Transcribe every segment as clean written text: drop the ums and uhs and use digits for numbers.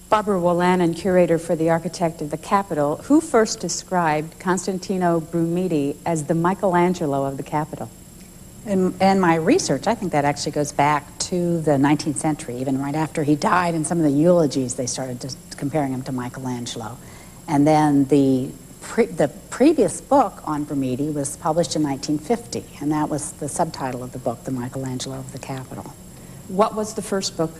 Barbara Wolanin, curator for the Architect of the Capitol, who first described Constantino Brumidi as the Michelangelo of the Capitol? In my research, I think that actually goes back to the 19th century, even right after he died. In some of the eulogies, they started just comparing him to Michelangelo. And then the previous book on Brumidi was published in 1950, and that was the subtitle of the book, The Michelangelo of the Capitol. What was the first book?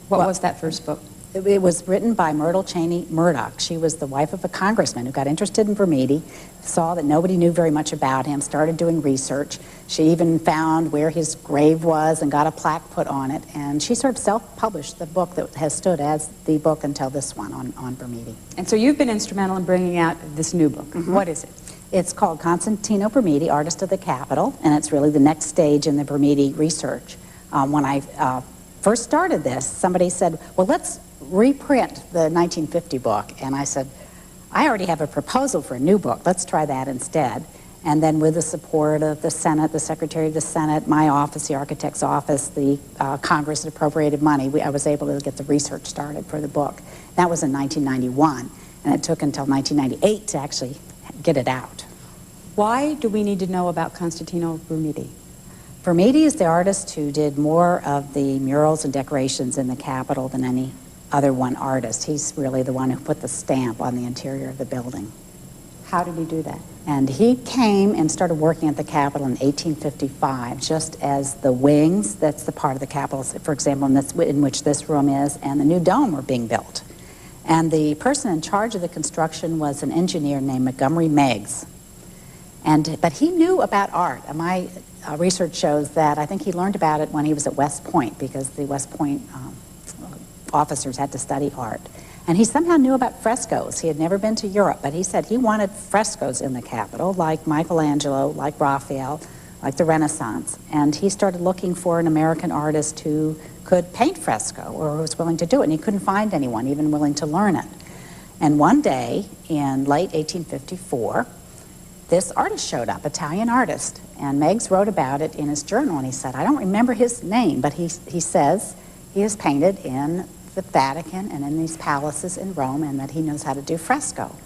What was that first book? It was written by Myrtle Cheney Murdoch. She was the wife of a congressman who got interested in Brumidi, saw that nobody knew very much about him, started doing research. She even found where his grave was and got a plaque put on it. And she sort of self-published the book that has stood as the book until this one on Brumidi. And so you've been instrumental in bringing out this new book. Mm-hmm. What is it? It's called Constantino Brumidi, Artist of the Capitol, and it's really the next stage in the Brumidi research. When I first started this, somebody said, well, let's reprint the 1950 book. And I said, I already have a proposal for a new book. Let's try that instead. And then with the support of the Senate, the Secretary of the Senate, my office, the architect's office, the Congress that appropriated money, I was able to get the research started for the book. That was in 1991, and it took until 1998 to actually get it out. Why do we need to know about Constantino Brumidi? Brumidi is the artist who did more of the murals and decorations in the Capitol than any other one artist. He's really the one who put the stamp on the interior of the building. How did he do that? And he came and started working at the Capitol in 1855, just as the wings, that's the part of the Capitol, for example, in which this room is, and the new dome were being built. And the person in charge of the construction was an engineer named Montgomery Meigs. But he knew about art. And my research shows that I think he learned about it when he was at West Point, because the West Point officers had to study art. And he somehow knew about frescoes. He had never been to Europe, but he said he wanted frescoes in the Capitol, like Michelangelo, like Raphael, like the Renaissance. And he started looking for an American artist who could paint fresco or who was willing to do it, and he couldn't find anyone even willing to learn it. And one day in late 1854, this artist showed up, Italian artist, and Meigs wrote about it in his journal, and he said, I don't remember his name, but he says he is painted in the Vatican and in these palaces in Rome, and that he knows how to do fresco.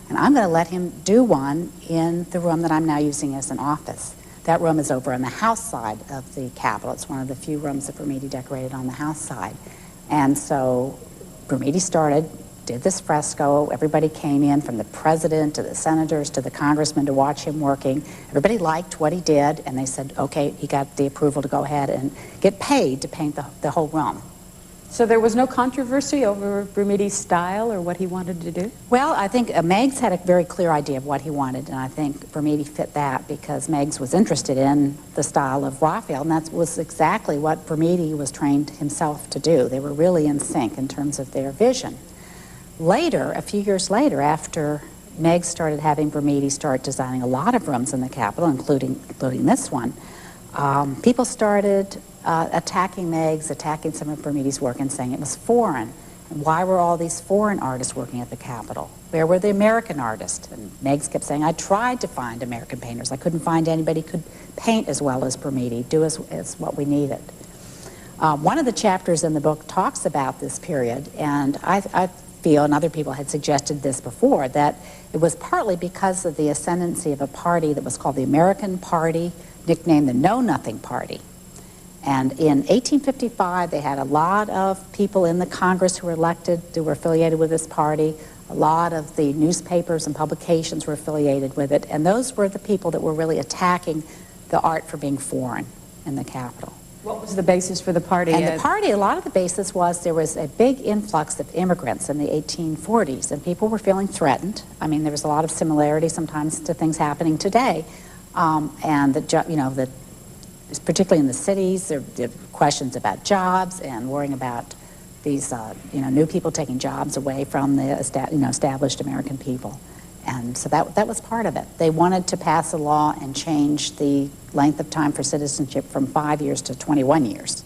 And I'm going to let him do one in the room that I'm now using as an office. That room is over on the house side of the Capitol. It's one of the few rooms that Brumidi decorated on the house side. And so Brumidi did this fresco. Everybody came in, from the president to the senators to the congressmen, to watch him working. Everybody liked what he did, and they said, okay, he got the approval to go ahead and get paid to paint the whole room. So there was no controversy over Brumidi's style or what he wanted to do? Well, I think Meigs had a very clear idea of what he wanted, and I think Brumidi fit that because Meigs was interested in the style of Raphael, and that was exactly what Brumidi was trained himself to do. They were really in sync in terms of their vision. Later, a few years later, after Meigs started having Brumidi start designing a lot of rooms in the Capitol, including this one, people started attacking Meigs, attacking some of Brumidi's work, and saying it was foreign. And why were all these foreign artists working at the Capitol? Where were the American artists? And Meigs kept saying, I tried to find American painters. I couldn't find anybody who could paint as well as Brumidi, do as what we needed. One of the chapters in the book talks about this period, and I feel, and other people had suggested this before, that it was partly because of the ascendancy of a party that was called the American Party, nicknamed the Know-Nothing Party. And in 1855, they had a lot of people in the Congress who were elected who were affiliated with this party. A lot of the newspapers and publications were affiliated with it. And those were the people that were really attacking the art for being foreign in the Capitol. What was the basis for the party? And the party, a lot of the basis was there was a big influx of immigrants in the 1840s, and people were feeling threatened. I mean, there was a lot of similarity sometimes to things happening today. Particularly in the cities, there were questions about jobs and worrying about these, new people taking jobs away from the, established American people. And so that was part of it. They wanted to pass a law and change the length of time for citizenship from 5 years to 21 years.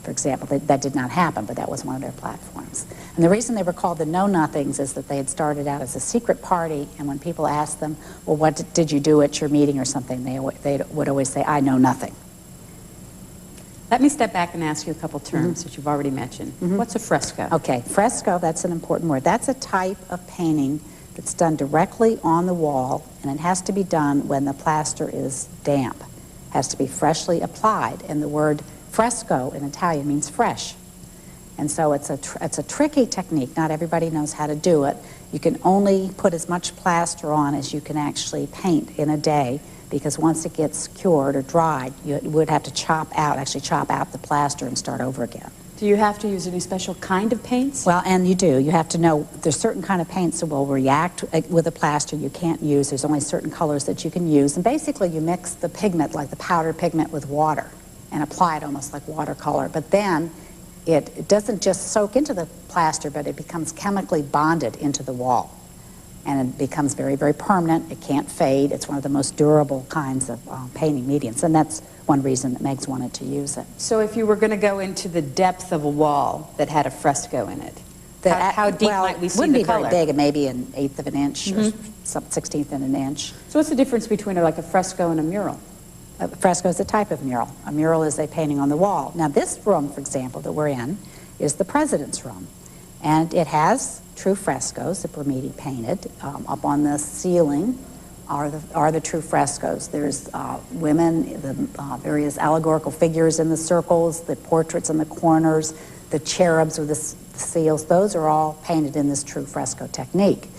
For example, that did not happen, but that was one of their platforms. And the reason they were called the Know-Nothings is that they had started out as a secret party, and when people asked them, well, what did you do at your meeting or something, they would always say, I know nothing. Let me step back and ask you a couple terms that you've already mentioned. What's a fresco? Okay, fresco, that's an important word. That's a type of painting that's done directly on the wall, and it has to be done when the plaster is damp. It has to be freshly applied, and the word fresco in Italian means fresh. And so it's a tricky technique. Not everybody knows how to do it. You can only put as much plaster on as you can actually paint in a day, because once it gets cured or dried, you would have to actually chop out the plaster and start over again. Do you have to use any special kind of paints? Well, and you do. You have to know there's certain kind of paints that will react with a plaster you can't use. There's only certain colors that you can use. And basically you mix the pigment, like the powder pigment, with water and apply it almost like watercolor. But then it doesn't just soak into the plaster, but it becomes chemically bonded into the wall. And it becomes very, very permanent. It can't fade. It's one of the most durable kinds of painting mediums. And that's one reason that Meg's wanted to use it. So if you were going to go into the depth of a wall that had a fresco in it, how deep might we see the color? It wouldn't be very big, maybe an eighth of an inch or 1/16th of an inch. So what's the difference between like a fresco and a mural? A fresco is a type of mural. A mural is a painting on the wall. Now this room, for example, that we're in, is the president's room. And it has true frescoes that Brumidi painted. Up on the ceiling are the true frescoes. There's women, the various allegorical figures in the circles, the portraits in the corners, the cherubs with the seals. Those are all painted in this true fresco technique.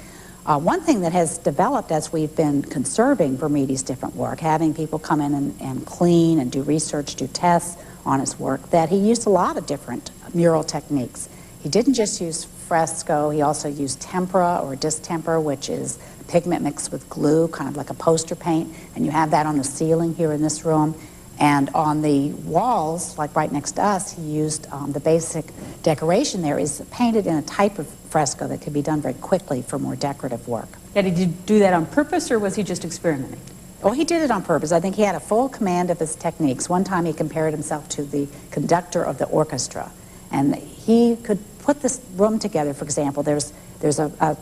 One thing that has developed as we've been conserving Brumidi's different work, having people come in and clean and do research, do tests on his work, that he used a lot of different mural techniques. He didn't just use fresco, he also used tempera or distemper, which is pigment mixed with glue, kind of like a poster paint, and you have that on the ceiling here in this room. And on the walls, like right next to us, he used the basic decoration there is painted in a type of fresco that could be done very quickly for more decorative work. Yeah, did you do that on purpose, or was he just experimenting? Well, he did it on purpose. I think he had a full command of his techniques. One time he compared himself to the conductor of the orchestra, and he could put this room together. For example, there's a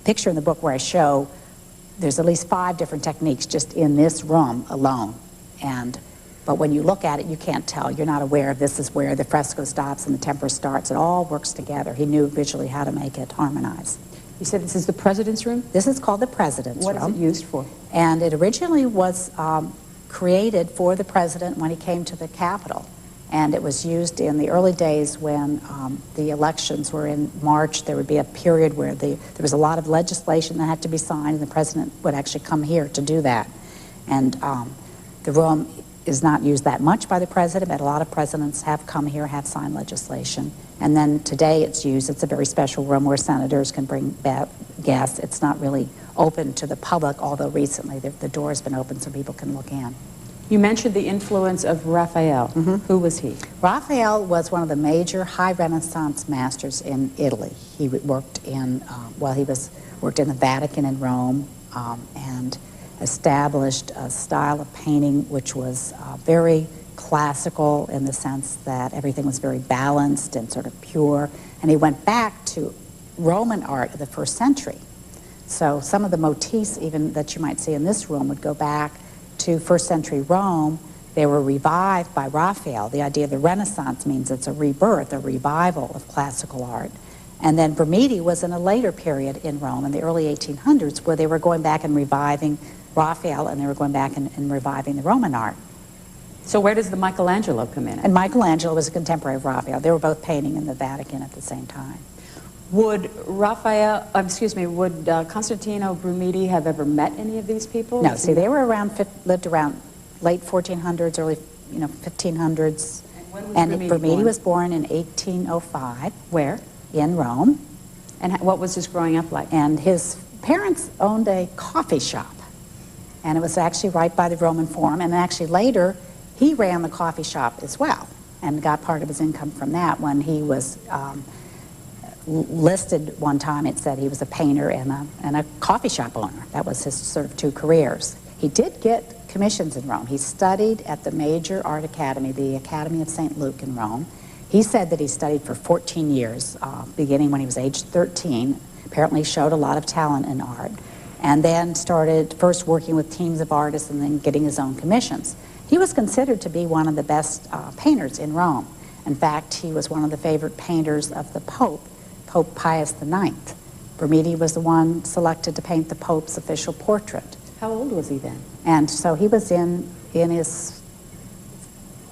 picture in the book where I show there's at least 5 different techniques just in this room alone. But when you look at it, you can't tell. You're not aware of this is where the fresco stops and the tempera starts. It all works together. He knew visually how to make it harmonize. You said this is the president's room? This is called the president's room. What is it used for? And it originally was created for the president when he came to the Capitol. And it was used in the early days when the elections were in March. There would be a period where there was a lot of legislation that had to be signed, and the president would actually come here to do that. And the room is not used that much by the president, but a lot of presidents have come here, have signed legislation. And then today it's used. It's a very special room where senators can bring guests. It's not really open to the public, although recently the door has been open so people can look in. You mentioned the influence of Raphael. Who was he? Raphael was one of the major high Renaissance masters in Italy. He worked in, worked in the Vatican in Rome and established a style of painting which was very classical in the sense that everything was very balanced and sort of pure. And he went back to Roman art of the 1st century. So some of the motifs even that you might see in this room would go back to 1st century Rome. They were revived by Raphael. The idea of the Renaissance means it's a rebirth, a revival of classical art. And then Brumidi was in a later period in Rome in the early 1800s where they were going back and reviving Raphael, and they were going back and reviving the Roman art. So where does the Michelangelo come in? And Michelangelo was a contemporary of Raphael. They were both painting in the Vatican at the same time. Would Constantino Brumidi have ever met any of these people? No, see, they were lived around late 1400s, early 1500s. And Brumidi was born in 1805. Where? In Rome. And what was his growing up like? And his parents owned a coffee shop. And it was actually right by the Roman Forum. And actually later, he ran the coffee shop as well and got part of his income from that. When he was listed one time, it said he was a painter and a coffee shop owner. That was his sort of 2 careers. He did get commissions in Rome. He studied at the major art academy, the Academy of St. Luke in Rome. He said that he studied for 14 years, beginning when he was age 13. Apparently showed a lot of talent in art. And then started first working with teams of artists and then getting his own commissions. He was considered to be one of the best painters in Rome. In fact, he was one of the favorite painters of the Pope, Pope Pius IX. Brumidi was the one selected to paint the Pope's official portrait. How old was he then? And so he was in his,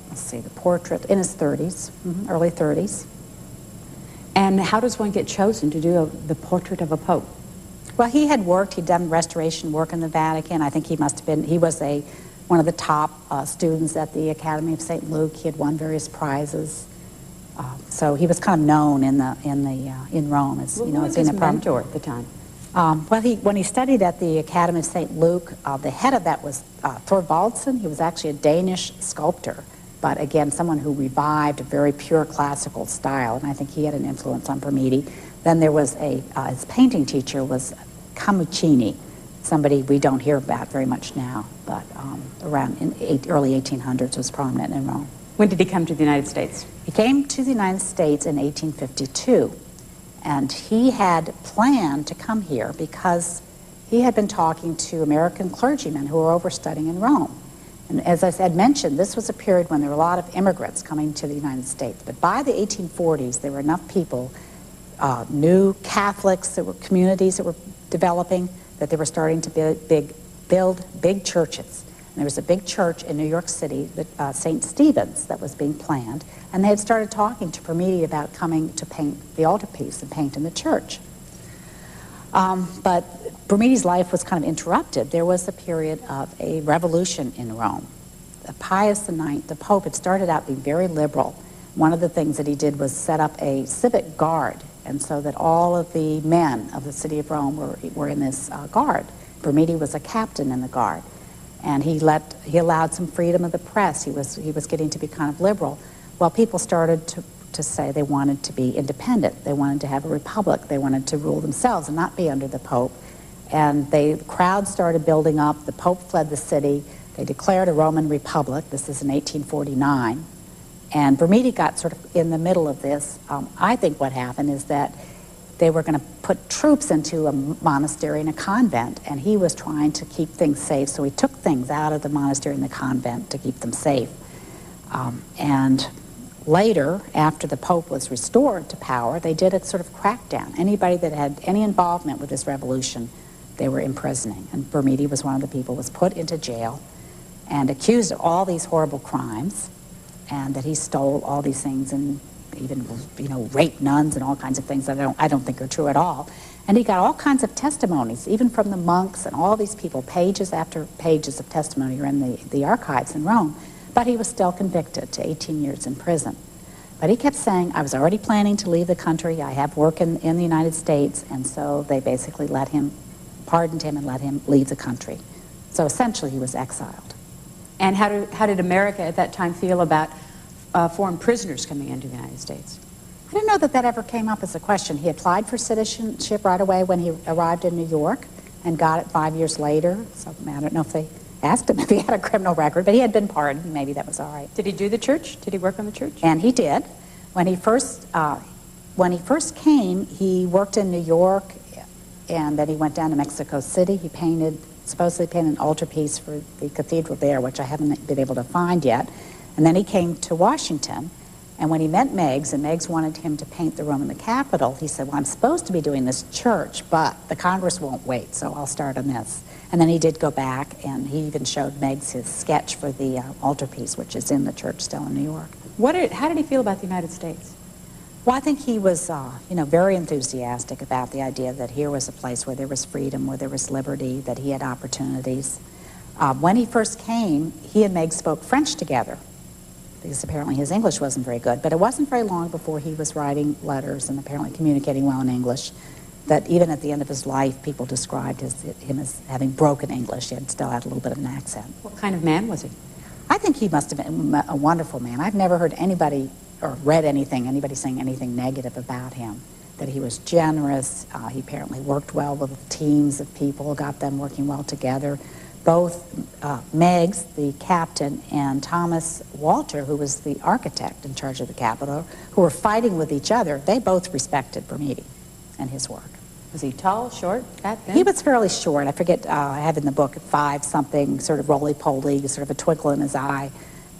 let's see, the portrait, in his 30s, early 30s. And how does one get chosen to do the portrait of a pope? Well, he had worked, he'd done restoration work in the Vatican. I think he must have been, he was one of the top students at the Academy of St. Luke. He had won various prizes. So he was kind of known in Rome as, Well, you know, who as was being his a mentor at the time? Well, when he studied at the Academy of St. Luke, the head of that was Thorvaldsen. He was actually a Danish sculptor, but again, someone who revived a very pure classical style, and I think he had an influence on Brumidi. Then there was his painting teacher was Camuccini, somebody we don't hear about very much now, but around in early 1800s was prominent in Rome. When did he come to the United States? He came to the United States in 1852. And he had planned to come here because he had been talking to American clergymen who were overstudying in Rome. And as I had mentioned, this was a period when there were a lot of immigrants coming to the United States. But by the 1840s, there were enough people, new Catholics, there were communities that were developing, that they were starting to build big churches. And there was a big church in New York City, St. Stephen's, that was being planned. And they had started talking to Brumidi about coming to paint the altarpiece and paint in the church. But Brumidi's life was kind of interrupted. There was a period of a revolution in Rome. Pius IX, the Pope, had started out being very liberal. One of the things that he did was set up a civic guard, and so that all of the men of the city of Rome were in this guard. Brumidi was a captain in the guard. And he allowed some freedom of the press. He was getting to be kind of liberal. Well, people started to say they wanted to be independent. They wanted to have a republic. They wanted to rule themselves and not be under the Pope. And the crowd started building up. The Pope fled the city. They declared a Roman republic. This is in 1849. And Brumidi got sort of in the middle of this. I think what happened is that they were going to put troops into a monastery and a convent, and he was trying to keep things safe, so he took things out of the monastery and the convent to keep them safe. And later, after the Pope was restored to power, they did a sort of crackdown. Anybody that had any involvement with this revolution, they were imprisoning. And Brumidi was one of the people, was put into jail and accused of all these horrible crimes, and that he stole all these things and even, you know, raped nuns and all kinds of things that I don't think are true at all. And he got all kinds of testimonies, even from the monks and all these people. Pages after pages of testimony are in the archives in Rome. But he was still convicted to 18 years in prison. But he kept saying, I was already planning to leave the country. I have work in the United States. And so they basically pardoned him and let him leave the country. So essentially he was exiled. And how did America at that time feel about foreign prisoners coming into the United States? I don't know that ever came up as a question. He applied for citizenship right away when he arrived in New York and got it 5 years later. So I don't know if they asked him if he had a criminal record, but he had been pardoned. Maybe that was all right. Did he do the church? Did he work on the church? And he did. When he first came, he worked in New York, and then he went down to Mexico City. He supposedly painted an altarpiece for the cathedral there, which I haven't been able to find yet. And then he came to Washington, and when he met Meigs, and Meigs wanted him to paint the Roman Capitol, he said, well, I'm supposed to be doing this church, but the Congress won't wait, so I'll start on this. And then he did go back, and he even showed Meigs his sketch for the altarpiece, which is in the church still in New York. How did he feel about the United States? Well, I think he was, very enthusiastic about the idea that here was a place where there was freedom, where there was liberty, that he had opportunities. When he first came, he and Meigs spoke French together, because apparently his English wasn't very good. But it wasn't very long before he was writing letters and apparently communicating well in English, that even at the end of his life, people described him as having broken English. He still had a little bit of an accent. What kind of man was he? I think he must have been a wonderful man. I've never heard anybody or read anybody saying anything negative about him, that he was generous. He apparently worked well with teams of people, got them working well together. Both Meigs, the captain, and Thomas Walter, who was the architect in charge of the Capitol, who were fighting with each other, they both respected Brumidi and his work. Was he tall, short, fat, thin? He was fairly short. I forget, I have in the book 5-something, sort of roly-poly, sort of a twinkle in his eye.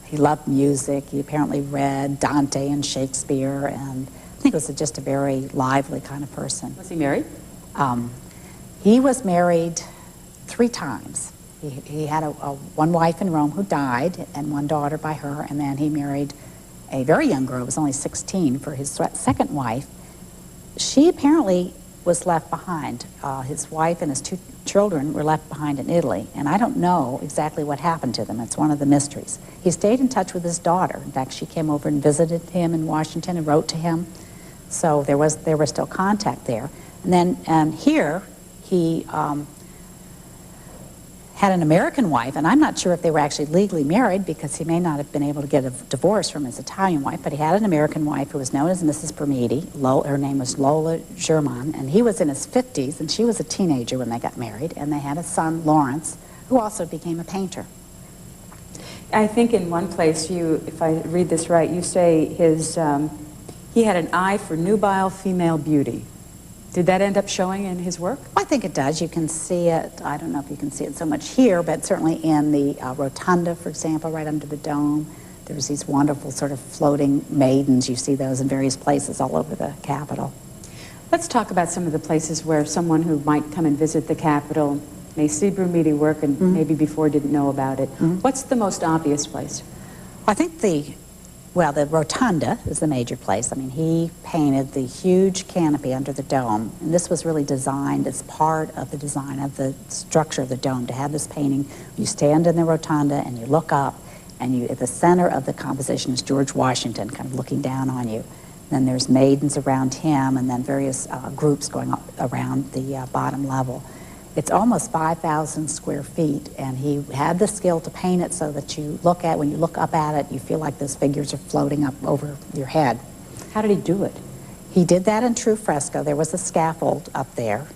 He loved music. He apparently read Dante and Shakespeare, and I think was just a very lively kind of person. Was he married? He was married 3 times. He had one wife in Rome who died, and one daughter by her, and then he married a very young girl who was only 16 for his second wife. She apparently was left behind. His wife and his 2 children were left behind in Italy, and I don't know exactly what happened to them. It's one of the mysteries. He stayed in touch with his daughter. In fact, she came over and visited him in Washington and wrote to him. So there was still contact there. And then here he had an American wife, and I'm not sure if they were actually legally married because he may not have been able to get a divorce from his Italian wife, but he had an American wife who was known as Mrs. Brumidi. Her name was Lola German, and he was in his 50s, and she was a teenager when they got married, and they had a son, Lawrence, who also became a painter. I think in one place, if I read this right, you say he had an eye for nubile female beauty. Did that end up showing in his work? I think it does. You can see it. I don't know if you can see it so much here, but certainly in the rotunda, for example, right under the dome. There's these wonderful sort of floating maidens. You see those in various places all over the Capitol. Let's talk about some of the places where someone who might come and visit the Capitol may see Brumidi work and maybe before didn't know about it. What's the most obvious place? I think the rotunda is the major place. I mean, he painted the huge canopy under the dome, and this was really designed as part of the design of the structure of the dome, to have this painting. You stand in the rotunda and you look up, and at the center of the composition is George Washington kind of looking down on you. Then there's maidens around him, and then various groups going up around the bottom level. It's almost 5,000 square feet, and he had the skill to paint it so that when you look up at it, you feel like those figures are floating up over your head. How did he do it? He did that in true fresco. There was a scaffold up there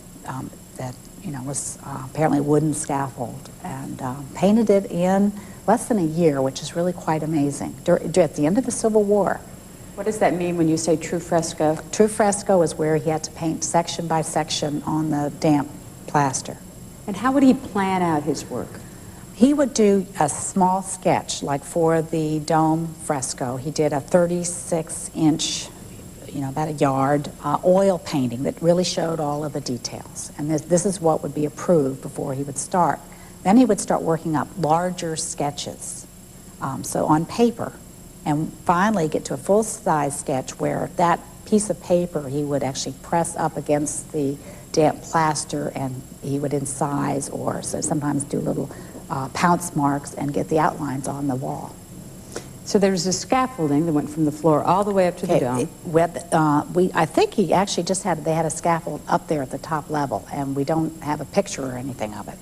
that was apparently a wooden scaffold, and painted it in less than a year, which is really quite amazing. At the end of the Civil War. What does that mean when you say true fresco? True fresco is where he had to paint section by section on the damp plaster. And how would he plan out his work? He would do a small sketch, like for the dome fresco. He did a 36-inch, about a yard, oil painting that really showed all of the details. And this is what would be approved before he would start. Then he would start working up larger sketches, so on paper, and finally get to a full-size sketch where that piece of paper he would actually press up against the damp plaster, and he would incise or sometimes do little pounce marks and get the outlines on the wall. So there was a scaffolding that went from the floor all the way up to the dome. I think he actually they had a scaffold up there at the top level, and we don't have a picture or anything of it.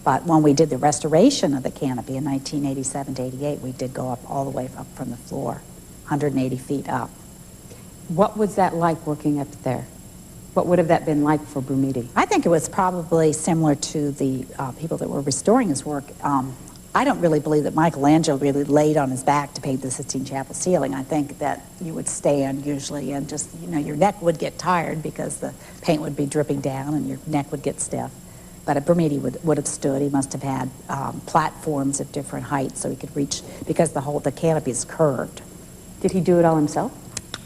But when we did the restoration of the canopy in 1987 to 88, we did go up all the way up from the floor, 180 feet up. What was that like working up there? What would have that been like for Brumidi? I think it was probably similar to the people that were restoring his work. I don't really believe that Michelangelo really laid on his back to paint the Sistine Chapel ceiling. I think that you would stand usually and just, your neck would get tired because the paint would be dripping down and your neck would get stiff. But Brumidi would have stood. He must have had platforms of different heights so he could reach, because the canopy is curved. Did he do it all himself?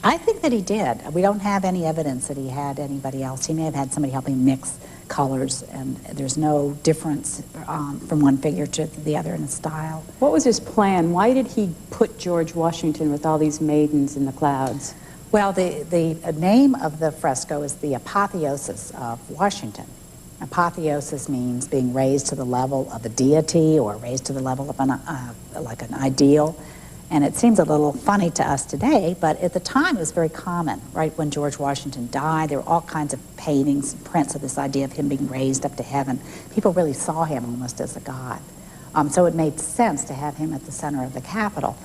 I think that he did. We don't have any evidence that he had anybody else. He may have had somebody helping mix colors, and there's no difference from one figure to the other in the style. What was his plan? Why did he put George Washington with all these maidens in the clouds? Well, the name of the fresco is the Apotheosis of Washington. Apotheosis means being raised to the level of a deity or raised to the level of like an ideal. And it seems a little funny to us today, but at the time it was very common. Right when George Washington died, there were all kinds of paintings, prints of this idea of him being raised up to heaven. People really saw him almost as a god. So it made sense to have him at the center of the Capitol.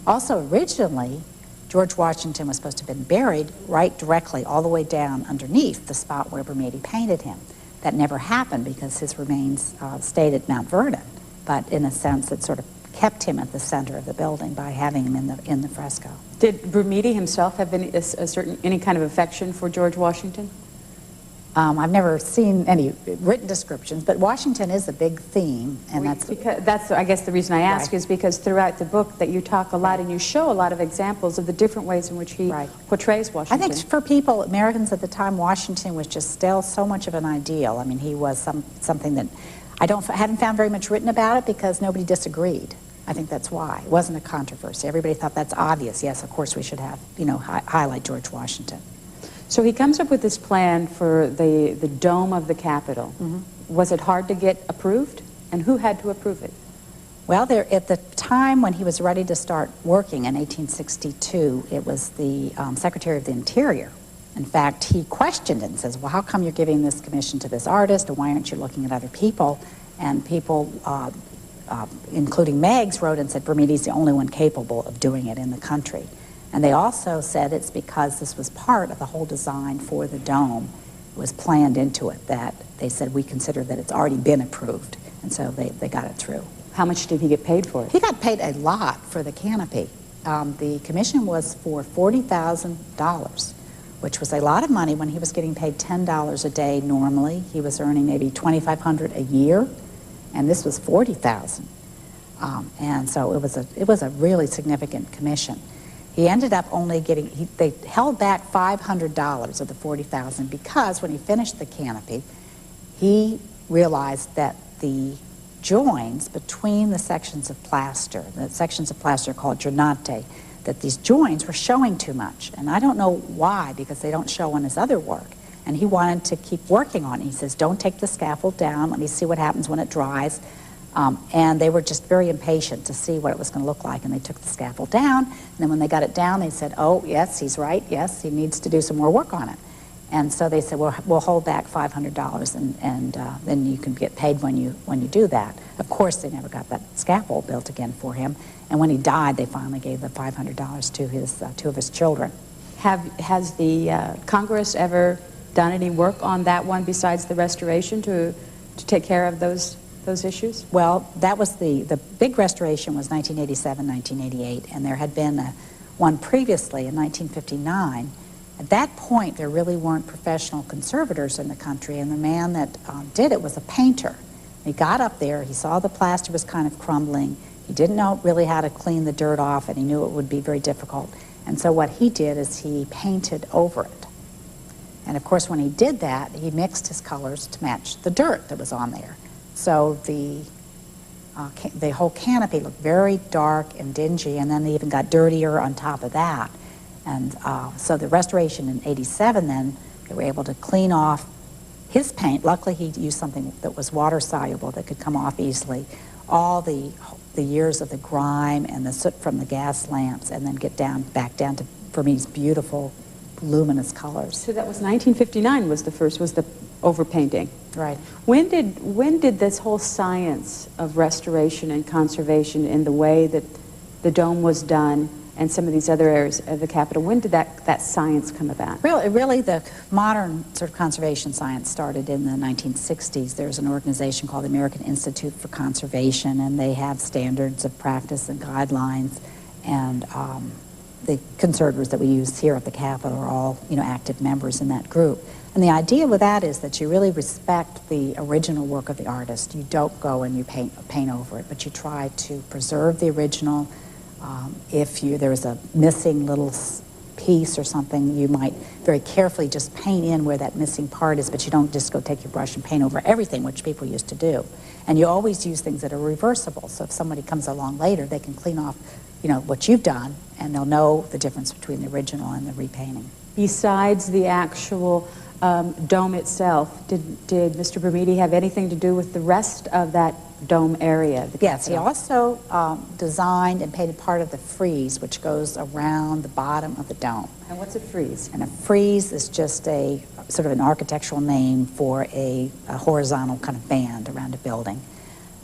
Also, originally, George Washington was supposed to have been buried right directly all the way down underneath the spot where Brumidi painted him. That never happened because his remains stayed at Mount Vernon, but in a sense it sort of kept him at the center of the building by having him in the fresco. Did Brumidi himself have any kind of affection for George Washington? I've never seen any written descriptions, but Washington is a big theme, and that's I guess the reason I ask is because throughout the book that you talk a lot and you show a lot of examples of the different ways in which he portrays Washington. I think for people, Americans at the time, Washington was just still so much of an ideal. I mean, he was something that hadn't found very much written about it because nobody disagreed. I think that's why. It wasn't a controversy. Everybody thought that's obvious. Yes, of course we should have, highlight George Washington. So he comes up with this plan for the dome of the Capitol. Was it hard to get approved? And who had to approve it? Well, at the time when he was ready to start working in 1862, it was the Secretary of the Interior. In fact, he questioned it and says, well, how come you're giving this commission to this artist, or why aren't you looking at other people? And people, including Meigs, wrote and said, Brumidi's the only one capable of doing it in the country. And they also said it's because this was part of the whole design for the dome. It was planned into it, that they said we consider that it's already been approved. And so they got it through. How much did he get paid for it? He got paid a lot for the canopy. The commission was for $40,000, which was a lot of money when he was getting paid $10 a day normally. He was earning maybe $2,500 a year, and this was $40,000. And so it was a really significant commission. He ended up only getting, they held back $500 of the $40,000 because when he finished the canopy, he realized that the joins between the sections of plaster called granate, that these joins were showing too much. And I don't know why, because they don't show on his other work. And he wanted to keep working on it. He says, don't take the scaffold down, let me see what happens when it dries. And they were just very impatient to see what it was going to look like, and they took the scaffold down, and then when they got it down, they said, oh, yes, he's right, yes, he needs to do some more work on it. And so they said, well, we'll hold back $500, and then you can get paid when you do that. Of course, they never got that scaffold built again for him, and when he died, they finally gave the $500 to his two of his children. Has the Congress ever done any work on that one besides the restoration to take care of those issues? Well, that was the big restoration was 1987, 1988, and there had been one previously in 1959. At that point, there really weren't professional conservators in the country, and the man that did it was a painter. He got up there, he saw the plaster was kind of crumbling, he didn't know really how to clean the dirt off, and he knew it would be very difficult. And so what he did is he painted over it. And of course, when he did that, he mixed his colors to match the dirt that was on there. So the whole canopy looked very dark and dingy, and then they even got dirtier on top of that. And so the restoration in '87, then, they were able to clean off his paint. Luckily, he used something that was water-soluble that could come off easily. All the years of the grime and the soot from the gas lamps, and then get back down to, for me, beautiful, luminous colors. So that was 1959 was the overpainting. Right. When did this whole science of restoration and conservation in the way that the dome was done and some of these other areas of the Capitol, when did that science come about? Really the modern sort of conservation science started in the 1960s. There's an organization called the American Institute for Conservation, and they have standards of practice and guidelines, and the conservators that we use here at the Capitol are all, active members in that group. And the idea with that is that you really respect the original work of the artist. You don't go and you paint over it, but you try to preserve the original. If there was a missing little piece or something, you might very carefully just paint in where that missing part is, but you don't just go take your brush and paint over everything, which people used to do. And you always use things that are reversible, so if somebody comes along later, they can clean off what you've done, and they'll know the difference between the original and the repainting. Besides the actual dome itself, did Mr. Brumidi have anything to do with the rest of that dome area? Yes, he also designed and painted part of the frieze, which goes around the bottom of the dome. And what's a frieze? And a frieze is just a sort of an architectural name for a horizontal kind of band around a building.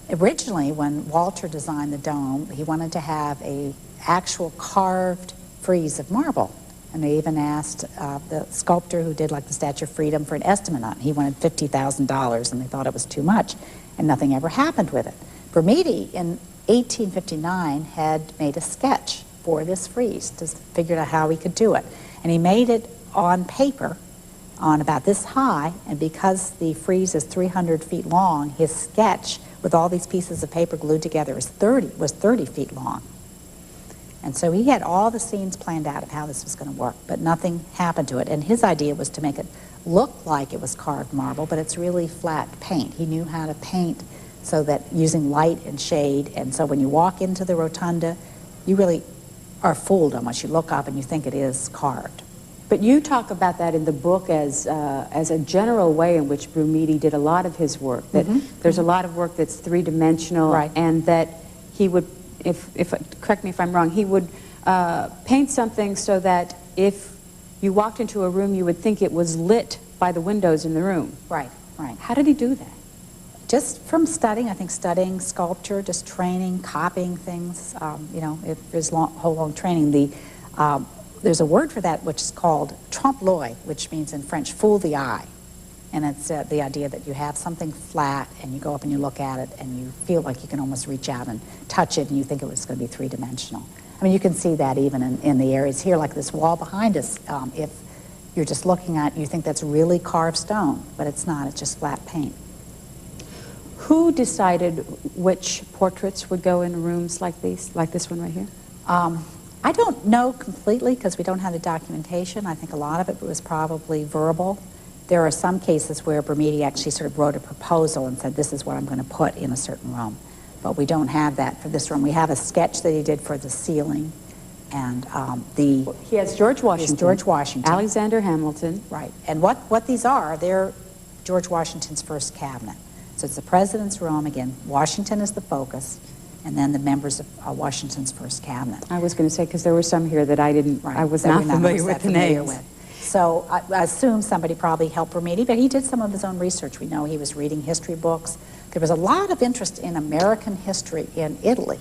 Originally, when Walter designed the dome, he wanted to have an actual carved frieze of marble. And they even asked the sculptor who did like the Statue of Freedom for an estimate on it. He wanted $50,000, and they thought it was too much, and nothing ever happened with it. Brumidi, in 1859, had made a sketch for this frieze to figure out how he could do it. And he made it on paper, on about this high, and because the frieze is 300 feet long, his sketch with all these pieces of paper glued together was 30 feet long. And so he had all the scenes planned out of how this was going to work, but nothing happened to it. And his idea was to make it look like it was carved marble, but it's really flat paint. He knew how to paint so that using light and shade, and so when you walk into the rotunda, you really are fooled on what you look up and you think it is carved. But you talk about that in the book as a general way in which Brumidi did a lot of his work, that there's a lot of work that's three-dimensional, Right. and that he would, if correct me if I'm wrong, he would paint something so that if you walked into a room, you would think it was lit by the windows in the room. Right, right. How did he do that? Just from studying, I think studying sculpture, just training, copying things, you know, his whole long training. There's a word for that which is called trompe-l'oeil, which means in French, fool the eye. And it's the idea that you have something flat and you go up and you look at it and you feel like you can almost reach out and touch it and you think it was going to be three-dimensional. I mean, you can see that even in the areas here, like this wall behind us. If you're just looking at it, you think that's really carved stone, but it's not, it's just flat paint. Who decided which portraits would go in rooms like these, like this one right here? I don't know completely because we don't have the documentation. I think a lot of it was probably verbal. There are some cases where Brumidi actually sort of wrote a proposal and said, this is what I'm going to put in a certain room. But we don't have that for this room. We have a sketch that he did for the ceiling. And He has George Washington. George Washington. Alexander Hamilton. Right. And what these are, they're George Washington's first cabinet. So it's the president's room. Again, Washington is the focus, and then the members of Washington's first cabinet. I was going to say, because there were some here that I didn't, Right, I was that not we're familiar with that the familiar names. with. So I assume somebody probably helped Brumidi, but he did some of his own research. We know he was reading history books. There was a lot of interest in American history in Italy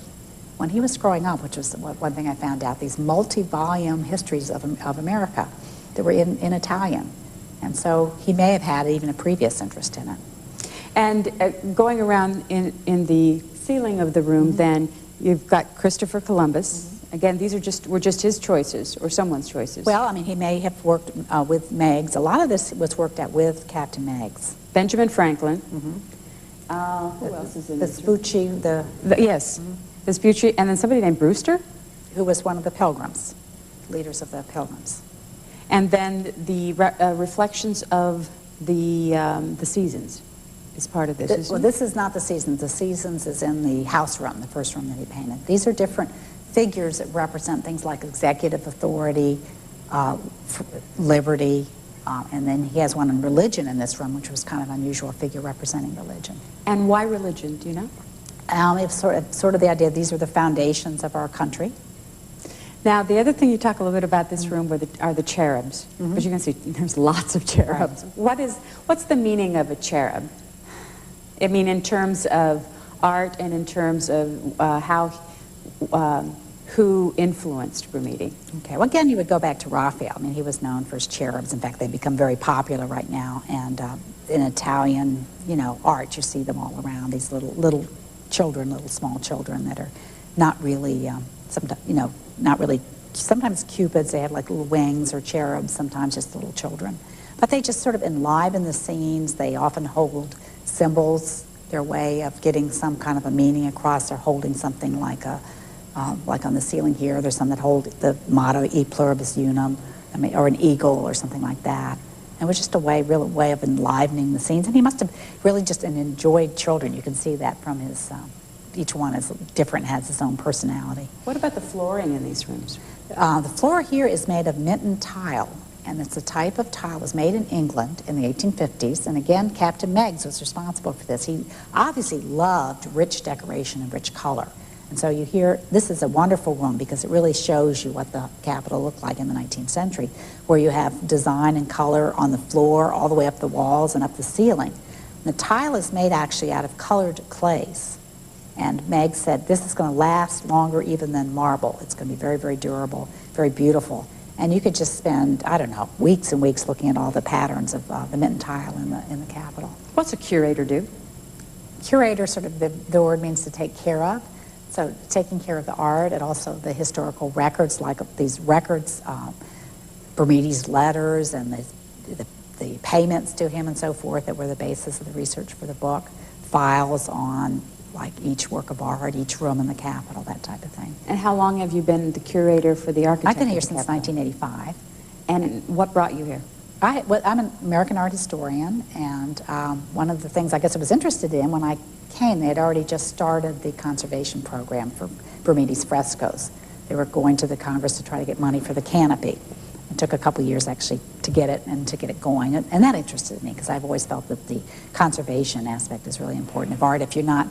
when he was growing up, which was one thing I found out, these multi-volume histories of America that were in Italian. And so he may have had even a previous interest in it. And going around in the ceiling of the room, then you've got Christopher Columbus. Again, these were just his choices or someone's choices. Well, I mean, he may have worked with Meigs. A lot of this was worked at with Captain Meigs. Benjamin Franklin. Who else is in this? Vespucci, yes, Vespucci, and then somebody named Brewster, who was one of the Pilgrims, leaders of the Pilgrims. and then the reflections of the seasons is part of this. Well, this is not the Seasons. The Seasons is in the house room, the first room that he painted. These are different figures that represent things like executive authority, liberty, and then he has one on religion in this room, which was kind of unusual, a figure representing religion. And why religion? Do you know? It's sort of the idea these are the foundations of our country. Now, the other thing you talk a little bit about this room are the cherubs. But you can see there's lots of cherubs. Right. What's the meaning of a cherub? I mean, in terms of art and in terms of who influenced Brumidi. Okay, well, again, you would go back to Raphael. I mean, he was known for his cherubs. In fact, they've become very popular right now. And in Italian, art, you see them all around. These little children, little small children that are not really, not really. Sometimes cupids, they have like little wings, or cherubs. Sometimes just little children, but they just sort of enliven the scenes. They often hold symbols. Their way of getting some kind of a meaning across. They're holding something like on the ceiling here, there's some that hold the motto "E pluribus unum," or an eagle or something like that. It was just a real way of enlivening the scenes. And he must have really just enjoyed children. You can see that from his, each one is different, has its own personality. What about the flooring in these rooms? The floor here is made of Minton tile. And it's a type of tile that was made in England in the 1850s. And again, Captain Meigs was responsible for this. He obviously loved rich decoration and rich color. And so you hear, this is a wonderful room because it really shows you what the Capitol looked like in the 19th century, where you have design and color on the floor, all the way up the walls and up the ceiling. And the tile is made actually out of colored clays. And Meigs said, this is going to last longer even than marble. It's going to be very, very durable, very beautiful. And you could just spend, I don't know, weeks and weeks looking at all the patterns of the Minton tile in the Capitol. What's a curator do? Curator, sort of the word means to take care of. So taking care of the art and also the historical records, like these records, Brumidi's letters and the payments to him and so forth that were the basis of the research for the book, files on like each work of art, each room in the Capitol, that type of thing. And how long have you been the curator for the architecture? I've been here since 1985. And what brought you here? I'm an American art historian, and one of the things I guess I was interested in when I came, they had already just started the conservation program for Brumidi's frescoes. They were going to the Congress to try to get money for the canopy. It took a couple years actually to get it and to get it going, and that interested me because I've always felt that the conservation aspect is really important of art. If you're not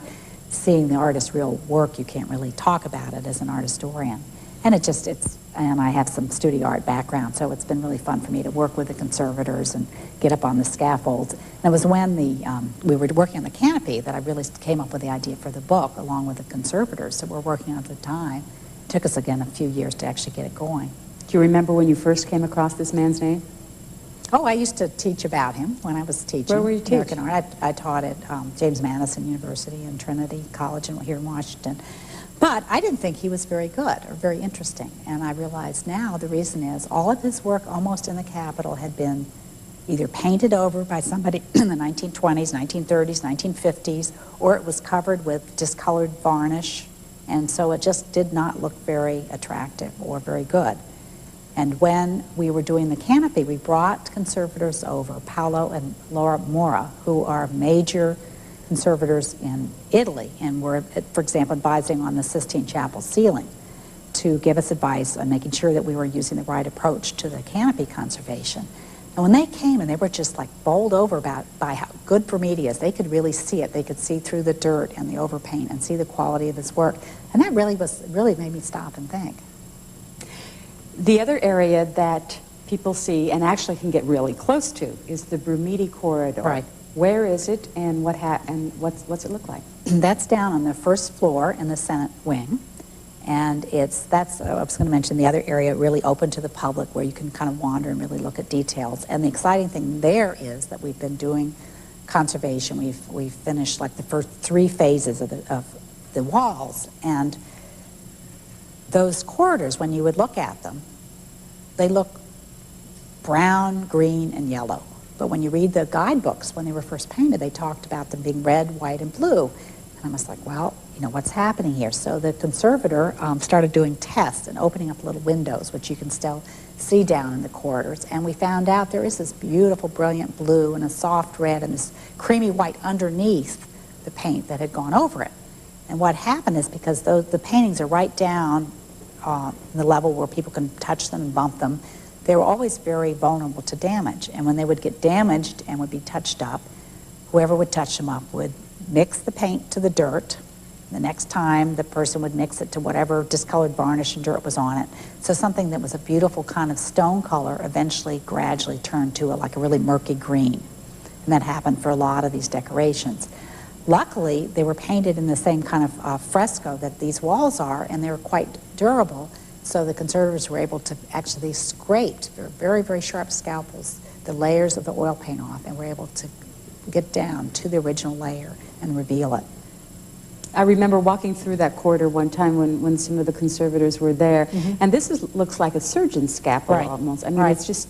seeing the artist's real work, you can't really talk about it as an art historian. And and I have some studio art background, so it's been really fun for me to work with the conservators and get up on the scaffolds. And it was when we were working on the canopy that I really came up with the idea for the book, along with the conservators that were working on it at the time. It took us, again, a few years to actually get it going. Do you remember when you first came across this man's name? Oh, I used to teach about him when I was teaching. Where were you teaching? American art. I taught at James Madison University and Trinity College here in Washington. But I didn't think he was very good or very interesting. And I realize now the reason is all of his work almost in the Capitol had been either painted over by somebody in the 1920s, 1930s, 1950s, or it was covered with discolored varnish. And so it just did not look very attractive or very good. And when we were doing the canopy, we brought conservators over, Paolo and Laura Mora, who are major conservators in Italy and were, for example, advising on the Sistine Chapel ceiling to give us advice on making sure that we were using the right approach to the canopy conservation. And when they came and they were just like bowled over by how good Brumidi is, they could really see it. They could see through the dirt and the overpaint and see the quality of his work. And that really made me stop and think. The other area that people see and actually can get really close to is the Brumidi corridor. Right. Where is it, and what's it look like? That's down on the first floor in the Senate wing, and I was going to mention the other area really open to the public where you can kind of wander and really look at details. And the exciting thing there is that we've been doing conservation. We've finished like the first 3 phases of the walls, and those corridors, when you would look at them, they look brown, green, and yellow. But when you read the guidebooks, when they were first painted, they talked about them being red, white, and blue. And I was like, well, what's happening here? So the conservator started doing tests and opening up little windows, which you can still see down in the corridors. And we found out there is this beautiful, brilliant blue and a soft red and this creamy white underneath the paint that had gone over it. And what happened is because the paintings are right down the level where people can touch them and bump them, they were always very vulnerable to damage. And when they would get damaged and would be touched up, whoever would touch them up would mix the paint to the dirt. The next time, the person would mix it to whatever discolored varnish and dirt was on it. So something that was a beautiful kind of stone color eventually gradually turned to like a really murky green. And that happened for a lot of these decorations. Luckily, they were painted in the same kind of fresco that these walls are, and they were quite durable. So the conservators were able to actually scrape, very, very sharp scalpels, the layers of the oil paint off, and were able to get down to the original layer and reveal it. I remember walking through that corridor one time when some of the conservators were there, and this looks like a surgeon's scalpel almost. I mean, it's just,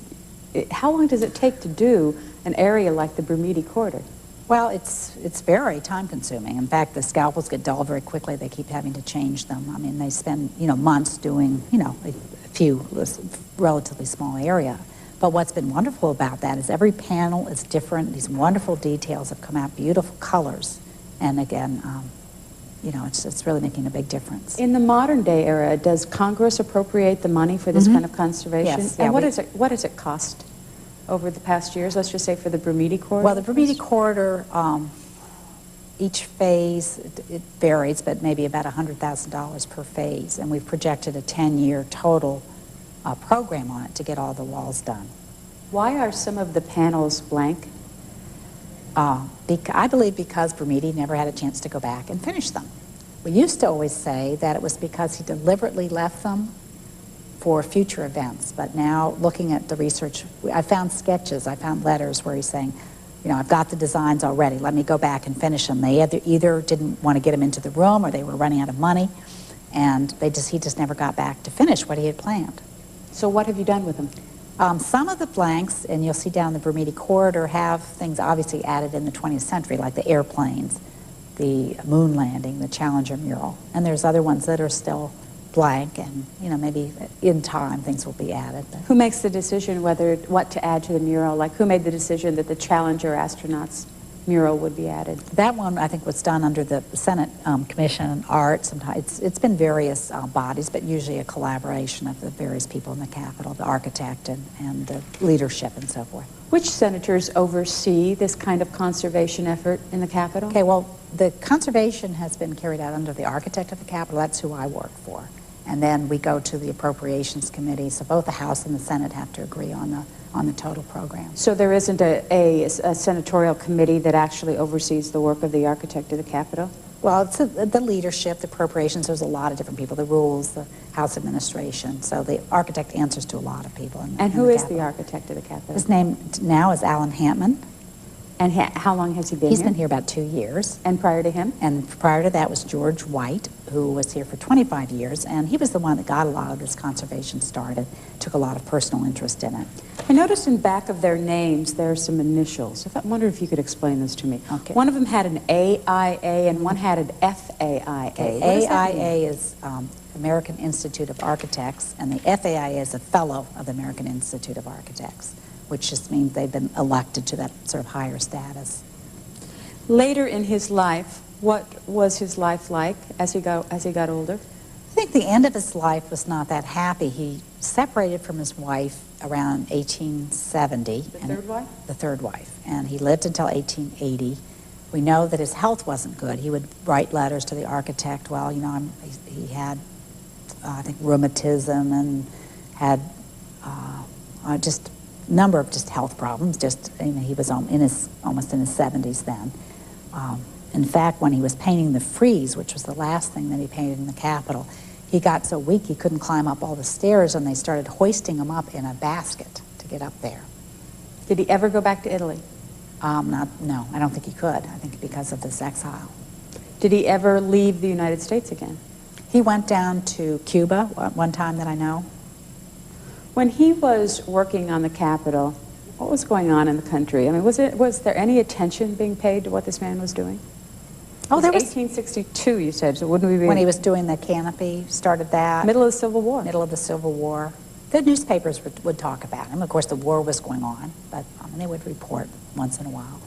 how long does it take to do an area like the Brumidi corridor? Well, it's very time-consuming. In fact, the scalpels get dull very quickly. They keep having to change them. I mean, they spend, months doing, a few relatively small area. But what's been wonderful about that is every panel is different. These wonderful details have come out, beautiful colors. And again, it's really making a big difference. In the modern day era, does Congress appropriate the money for this kind of conservation? Yes. And what does it cost over the past years, let's just say for the Brumidi corridor? Well, the Brumidi corridor, each phase, it varies, but maybe about $100,000 per phase. And we've projected a 10-year total program on it to get all the walls done. Why are some of the panels blank? I believe because Brumidi never had a chance to go back and finish them. We used to always say that it was because he deliberately left them for future events, but now looking at the research, I found sketches, I found letters where he's saying, I've got the designs already, let me go back and finish them. They either didn't want to get them into the room or they were running out of money, and he just never got back to finish what he had planned. So what have you done with them? Some of the blanks, and you'll see down the Brumidi corridor, have things obviously added in the 20th century, like the airplanes, the moon landing, the Challenger mural. And there's other ones that are still blank, and maybe in time things will be added. But who makes the decision what to add to the mural? Like, who made the decision that the Challenger astronauts mural would be added? That one, I think, was done under the Senate Commission on Art. Sometimes it's been various bodies, but usually a collaboration of the various people in the Capitol, the architect and the leadership and so forth. Which senators oversee this kind of conservation effort in the Capitol? Okay, well, the conservation has been carried out under the architect of the Capitol. That's who I work for. And then we go to the Appropriations Committee, so both the House and the Senate have to agree on the total program. So there isn't a senatorial committee that actually oversees the work of the architect of the Capitol? Well, it's the leadership, the appropriations, there's a lot of different people, the rules, the House administration. So the architect answers to a lot of people. And who is the architect of the Capitol? His name now is Alan Hampman. And how long has he been He's here? been here about 2 years. And prior to him? And prior to that was George White, who was here for 25 years, and he was the one that got a lot of this conservation started, took a lot of personal interest in it. I noticed in back of their names there are some initials. I wondered if you could explain this to me. Okay. One of them had an AIA and one had an FAIA. Okay. AIA is American Institute of Architects, and the FAIA is a fellow of the American Institute of Architects, which just means they've been elected to that sort of higher status. Later in his life, what was his life like as he got older? I think the end of his life was not that happy. He separated from his wife around 1870. The third wife? The third wife. And he lived until 1880. We know that his health wasn't good. He would write letters to the architect. Well, he had, I think, rheumatism and had just a number of health problems. He was almost in his 70s then. In fact, when he was painting the frieze, which was the last thing that he painted in the Capitol, he got so weak he couldn't climb up all the stairs, and they started hoisting him up in a basket to get up there. Did he ever go back to Italy? No, I don't think he could. I think because of this exile. Did he ever leave the United States again? He went down to Cuba one time that I know. When he was working on the Capitol, what was going on in the country? I mean, was there any attention being paid to what this man was doing? Oh, there was 1862, you said, so wouldn't we be... When he was doing the canopy, started that. Middle of the Civil War. Middle of the Civil War. The newspapers would talk about him. Of course, the war was going on, but they would report once in a while.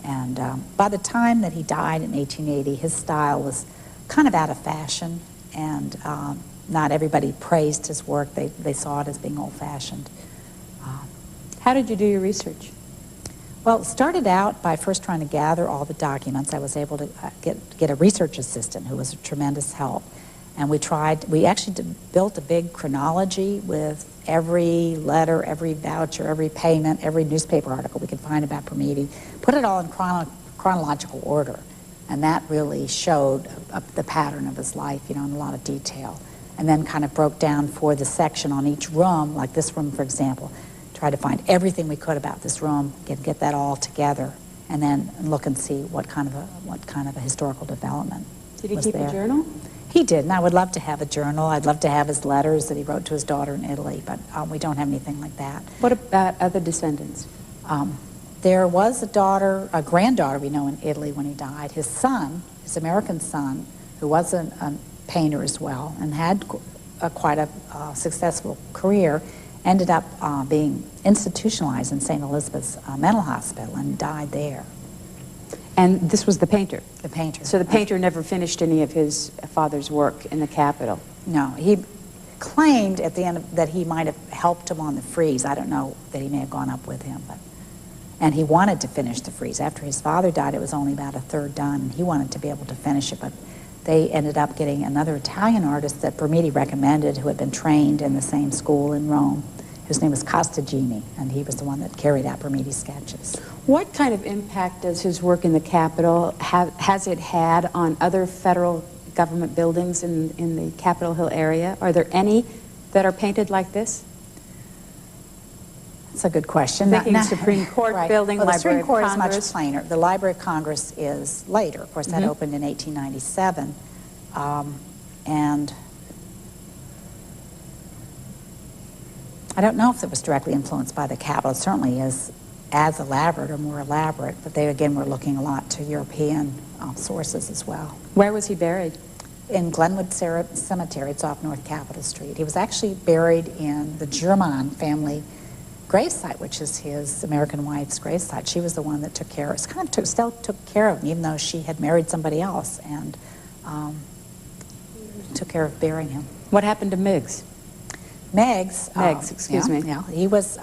And by the time that he died in 1880, his style was kind of out of fashion, and not everybody praised his work. They saw it as being old-fashioned. How did you do your research? Well, it started out by first trying to gather all the documents. I was able to get a research assistant who was a tremendous help. And we actually built a big chronology with every letter, every voucher, every payment, every newspaper article we could find about Brumidi, put it all in chronological order. And that really showed the pattern of his life, in a lot of detail. And then kind of broke down for the section on each room, like this room, for example. Try to find everything we could about this room, get that all together, and then look and see what kind of a historical development was there. Did he keep a journal? He did, and I would love to have a journal. I'd love to have his letters that he wrote to his daughter in Italy, but we don't have anything like that. What about other descendants? There was a granddaughter we know in Italy when he died. His son, his American son, who was a painter as well and had quite a successful career, ended up being institutionalized in St. Elizabeth's mental hospital and died there. And this was the painter? The painter. So the painter never finished any of his father's work in the Capitol? No. He claimed at the end that he might have helped him on the frieze. I don't know that he may have gone up with him. And he wanted to finish the frieze. After his father died, it was only about a third done, and he wanted to be able to finish it. But they ended up getting another Italian artist that Brumidi recommended, who had been trained in the same school in Rome. His name was Constantino, and he was the one that carried out Brumidi's sketches. What kind of impact does his work in the Capitol has it had on other federal government buildings in the Capitol Hill area? Are there any that are painted like this? That's a good question. Thinking Supreme Court right. building, well, the Library Supreme Court of is Congress. much plainer. The Library of Congress is later. Of course, that opened in 1897. And I don't know if it was directly influenced by the capital. It certainly is as elaborate or more elaborate, but they, again, were looking a lot to European sources as well. Where was he buried? In Glenwood Cemetery. It's off North Capitol Street. He was actually buried in the German family gravesite, which is his American wife's gravesite. She was the one that took care of, still took care of him, even though she had married somebody else, and took care of burying him. What happened to Meigs? Meigs, excuse me. Yeah, he was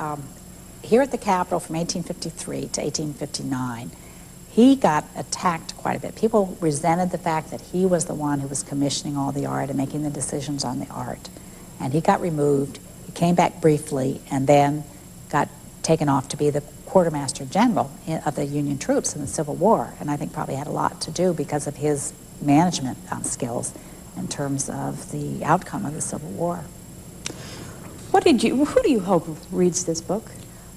here at the Capitol from 1853 to 1859. He got attacked quite a bit. People resented the fact that he was the one who was commissioning all the art and making the decisions on the art. And he got removed. He came back briefly and then got taken off to be the quartermaster general of the Union troops in the Civil War. And I think probably had a lot to do because of his management skills in terms of the outcome of the Civil War. Who do you hope reads this book?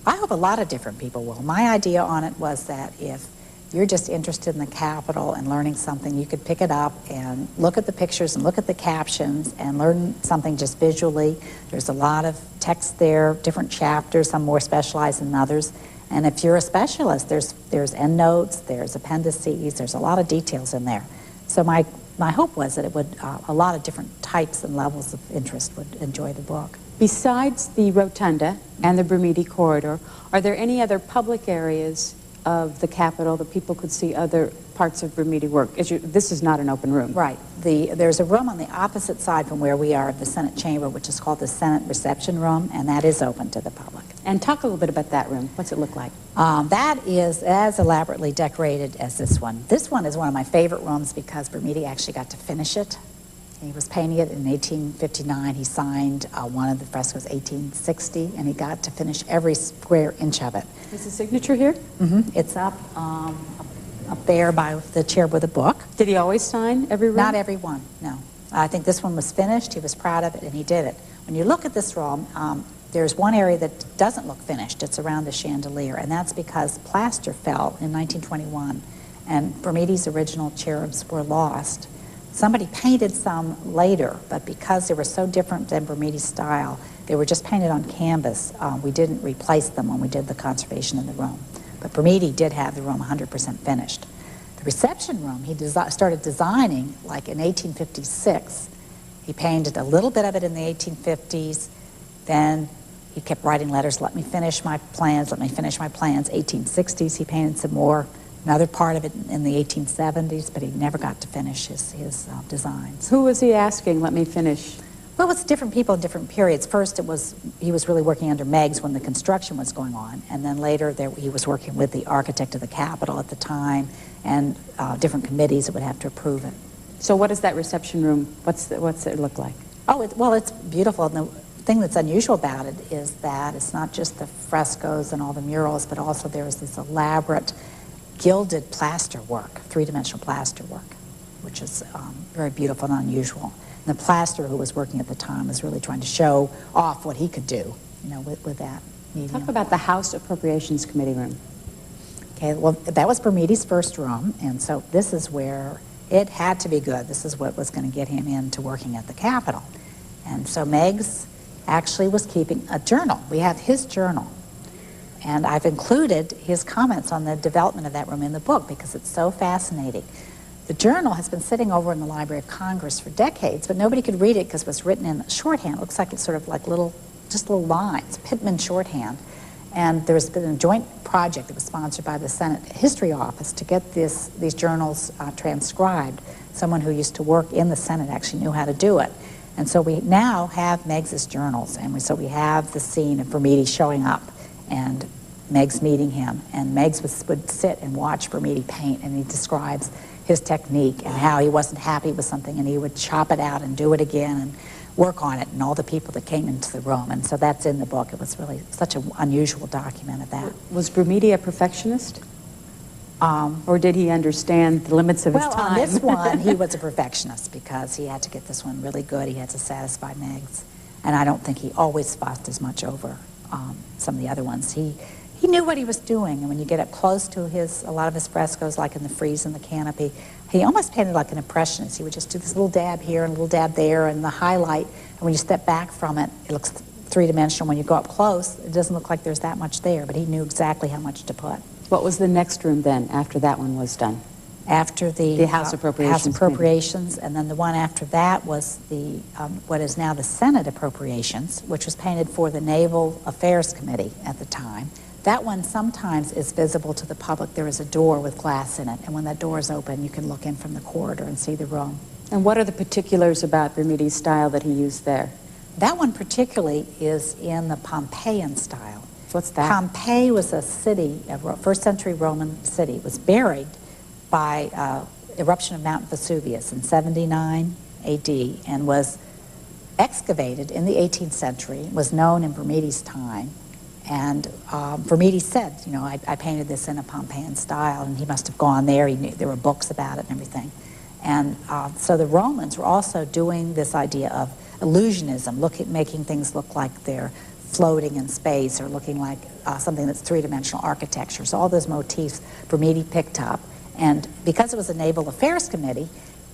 I hope a lot of different people will. My idea on it was that if you're just interested in the Capitol and learning something, you could pick it up and look at the pictures and look at the captions and learn something just visually. There's a lot of text there, different chapters, some more specialized than others. And if you're a specialist, there's endnotes, there's appendices, there's a lot of details in there. So my hope was that it would, a lot of different types and levels of interest would enjoy the book. Besides the rotunda and the Brumidi corridor, are there any other public areas of the Capitol that people could see other parts of Brumidi work? This is not an open room. Right. There's a room on the opposite side from where we are at the Senate chamber, which is called the Senate reception room, and that is open to the public. And talk a little bit about that room. What's it look like? That is as elaborately decorated as this one. This one is one of my favorite rooms because Brumidi actually got to finish it. He was painting it in 1859. He signed one of the frescoes 1860, and he got to finish every square inch of it. Is the signature here? Mm-hmm. It's up there by the chair with a book. Did he always sign every room? Not every one, no. I think this one was finished. He was proud of it, and he did it. When you look at this room, there's one area that doesn't look finished. It's around the chandelier, and that's because plaster fell in 1921, and Brumidi's original cherubs were lost. Somebody painted some later, but because they were so different than Brumidi's style, they were just painted on canvas. We didn't replace them when we did the conservation in the room. But Brumidi did have the room 100% finished. The reception room, he started designing like in 1856. He painted a little bit of it in the 1850s. Then he kept writing letters, let me finish my plans, let me finish my plans. 1860s, he painted some more. Another part of it in the 1870s, but he never got to finish his designs. Who was he asking, let me finish? Well, it's different people in different periods. First, he was really working under Meigs when the construction was going on, and then later he was working with the architect of the Capitol at the time, and different committees that would have to approve it. So what is that reception room? What's it look like? Oh, well, it's beautiful. And the thing that's unusual about it is that it's not just the frescoes and all the murals, but also there's this elaborate gilded plaster work, three-dimensional plaster work, which is very beautiful and unusual. And the plasterer who was working at the time was really trying to show off what he could do, with that medium. Talk about the House Appropriations Committee room. Okay, well, that was Brumidi's first room, and so this is where it had to be good. This is what was going to get him into working at the Capitol. And so Meigs actually was keeping a journal. We have his journal. And I've included his comments on the development of that room in the book because it's so fascinating. The journal has been sitting over in the Library of Congress for decades, but nobody could read it because it was written in shorthand. It looks like it's sort of like just little lines, Pittman shorthand. And there's been a joint project that was sponsored by the Senate History Office to get these journals transcribed. Someone who used to work in the Senate actually knew how to do it. And so we now have Meigs's journals, and so we have the scene of Brumidi showing up and Meigs meeting him, and Meigs would sit and watch Brumidi paint, and he describes his technique and how he wasn't happy with something, and he would chop it out and do it again and work on it, and all the people that came into the room. And so that's in the book. It was really such an unusual document of that. Was Brumidi a perfectionist? Or did he understand the limits of his time? Well, on this one, he was a perfectionist because he had to get this one really good. He had to satisfy Meigs. And I don't think he always fussed as much over some of the other ones. He knew what he was doing, and when you get up close to a lot of his frescoes, like in the frieze and the canopy, he almost painted like an impressionist. He would just do this little dab here and a little dab there and the highlight, and when you step back from it, it looks three-dimensional. When you go up close, it doesn't look like there's that much there, but he knew exactly how much to put. What was the next room then, after that one was done? After the House Appropriations. House Appropriations, and then the one after that was the what is now the Senate Appropriations, which was painted for the Naval Affairs Committee at the time. That one sometimes is visible to the public. There is a door with glass in it, and when that door is open, you can look in from the corridor and see the room. And what are the particulars about Brumidi's style that he used there? That one particularly is in the Pompeian style. What's that? Pompeii was a city, a first-century Roman city. It was buried by eruption of Mount Vesuvius in 79 AD and was excavated in the 18th century, was known in Brumidi's time. And Brumidi said, you know, I painted this in a Pompeian style, and he must have gone there. He knew there were books about it and everything. And so the Romans were also doing this idea of illusionism, making things look like they're floating in space or looking like something that's three-dimensional architecture. So all those motifs Brumidi picked up. And because it was a Naval Affairs Committee,